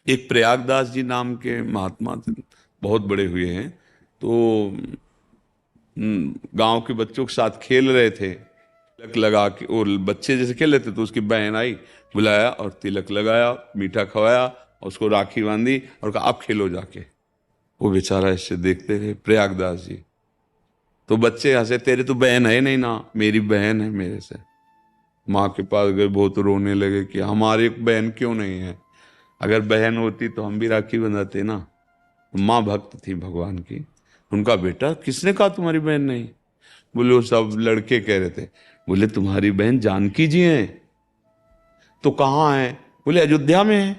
एक प्रयागदास जी नाम के महात्मा थे, बहुत बड़े हुए हैं। तो गांव के बच्चों के साथ खेल रहे थे, तिलक लगा के, और बच्चे जैसे खेल रहे थे तो उसकी बहन आई, बुलाया और तिलक लगाया, मीठा खवाया, और उसको राखी बांधी और कहा आप खेलो जाके। वो बेचारा ऐसे देखते रहे, प्रयागदास जी। तो बच्चे हंसे, तेरे तो बहन है नहीं ना, मेरी बहन है मेरे से। माँ के पास गए, बहुत रोने लगे कि हमारी बहन क्यों नहीं है, अगर बहन होती तो हम भी राखी बंधाते ना। माँ भक्त थी भगवान की। उनका बेटा, किसने कहा तुम्हारी बहन नहीं? बोले वो सब लड़के कह रहे थे। बोले तुम्हारी बहन जानकी जी हैं। तो कहाँ है? बोले अयोध्या में है।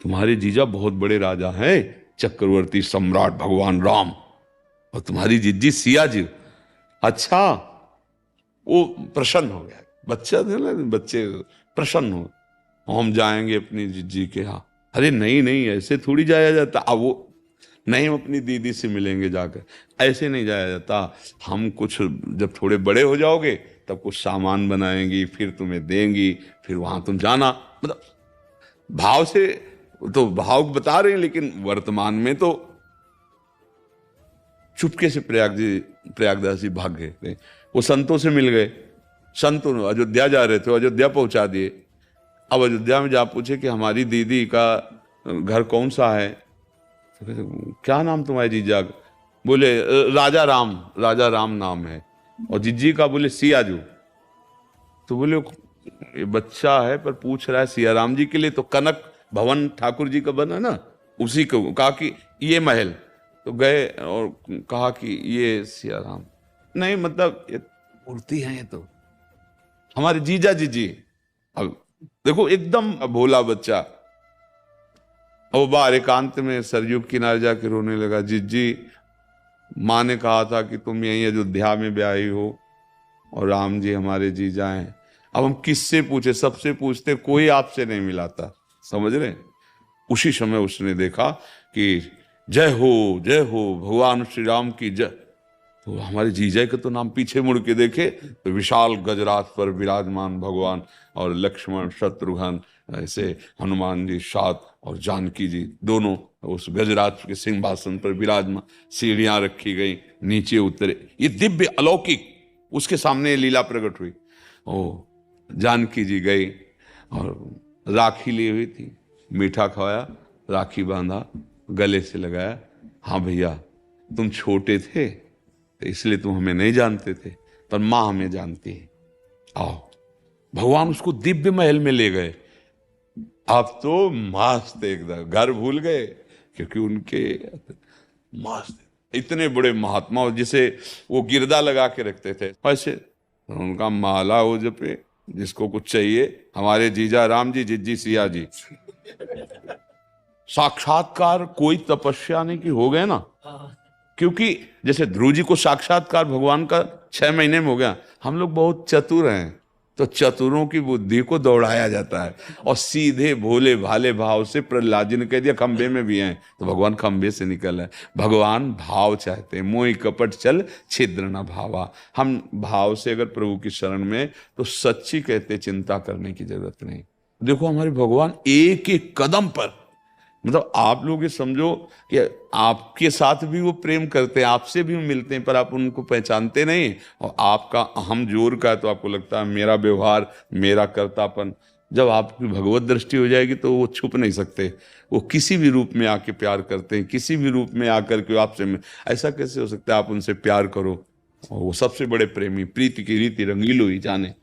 तुम्हारे जीजा बहुत बड़े राजा हैं, चक्रवर्ती सम्राट भगवान राम, और तुम्हारी जीजी सिया जी। अच्छा। वो प्रसन्न हो गया, बच्चा थे ना बच्चे, प्रसन्न हो, हम जाएंगे अपनी जीजी के यहाँ। अरे नहीं नहीं, ऐसे थोड़ी जाया जाता। अब वो, नहीं हम अपनी दीदी से मिलेंगे जाकर, ऐसे नहीं जाया जाता। हम कुछ, जब थोड़े बड़े हो जाओगे तब कुछ सामान बनाएंगी, फिर तुम्हें देंगी, फिर वहां तुम जाना। मतलब भाव से, तो भाव बता रहे हैं, लेकिन वर्तमान में तो चुपके से प्रयागदास जी भाग गए थे। वो संतों से मिल गए, संत अयोध्या जा रहे थे, अयोध्या पहुंचा दिए। अब अयोध्या में जा पूछे कि हमारी दीदी का घर कौन सा है? तो कहते, क्या नाम तुम्हारे जीजा का? बोले राजा राम, राजा राम नाम है। और जीजी का? बोले सियाजू। तो बोले ये बच्चा है पर पूछ रहा है सिया राम जी के लिए, तो कनक भवन ठाकुर जी का बना ना, उसी को कहा कि ये महल। तो गए और कहा कि ये सिया राम नहीं, मतलब ये मूर्ति है, ये तो हमारे जीजा जी जी। अब देखो, एकदम भोला बच्चा। वो बाहर एकांत में सरयू के किनारे जाके रोने लगा, जीजी माँ ने कहा था कि तुम यहीं अयोध्या में ब्याही हो और राम जी हमारे जीजा हैं। अब हम किससे पूछे? सबसे पूछते, कोई आपसे नहीं मिलाता। समझ रहे? उसी समय उसने देखा कि जय हो भगवान श्री राम की जय। तो हमारे जीजा के तो नाम, पीछे मुड़ के देखे तो विशाल गजराज पर विराजमान भगवान, और लक्ष्मण शत्रुघ्न, ऐसे हनुमान जी साथ, और जानकी जी दोनों उस गजराज के सिंहासन पर विराजमान। सीढ़ियां रखी गई, नीचे उतरे, ये दिव्य अलौकिक उसके सामने लीला प्रकट हुई। ओ, जानकी जी गई और राखी ली हुई थी, मीठा खवाया, राखी बांधा, गले से लगाया। हाँ भैया, तुम छोटे थे तो इसलिए तुम हमें नहीं जानते थे, पर मां हमें जानती है, आओ। भगवान उसको दिव्य महल में ले गए। आप तो मस्त एकदम घर भूल गए, क्योंकि उनके मस्त इतने बड़े महात्मा, जिसे वो गिरदा लगा के रखते थे ऐसे, उनका माला हो जपे, जिसको कुछ चाहिए। हमारे जीजा राम जी, जिज्जी सिया जी, साक्षात्कार कोई तपस्या नहीं की, हो गए ना। क्योंकि जैसे ध्रुव जी को साक्षात्कार भगवान का 6 महीने में हो गया। हम लोग बहुत चतुर हैं, तो चतुरों की बुद्धि को दौड़ाया जाता है, और सीधे भोले भाले भाव से प्रहलाद जी ने कह दिया खंबे में भी हैं, तो भगवान खंबे से निकल है। भगवान भाव चाहते हैं, मोहि कपट चल छिद्र न भावा। हम भाव से अगर प्रभु की शरण में, तो सच्ची कहते चिंता करने की जरूरत नहीं। देखो हमारे भगवान एक एक कदम पर, मतलब आप लोग ये समझो कि आपके साथ भी वो प्रेम करते हैं, आपसे भी मिलते हैं, पर आप उनको पहचानते नहीं। और आपका अहम जोर का है, तो आपको लगता है मेरा व्यवहार, मेरा कर्तापन। जब आपकी भगवत दृष्टि हो जाएगी तो वो छुप नहीं सकते। वो किसी भी रूप में आके प्यार करते हैं, किसी भी रूप में आकर के आपसे ऐसा कैसे हो सकता है आप उनसे प्यार करो? और वो सबसे बड़े प्रेमी, प्रीति की रीति रंगीलो ही जाने।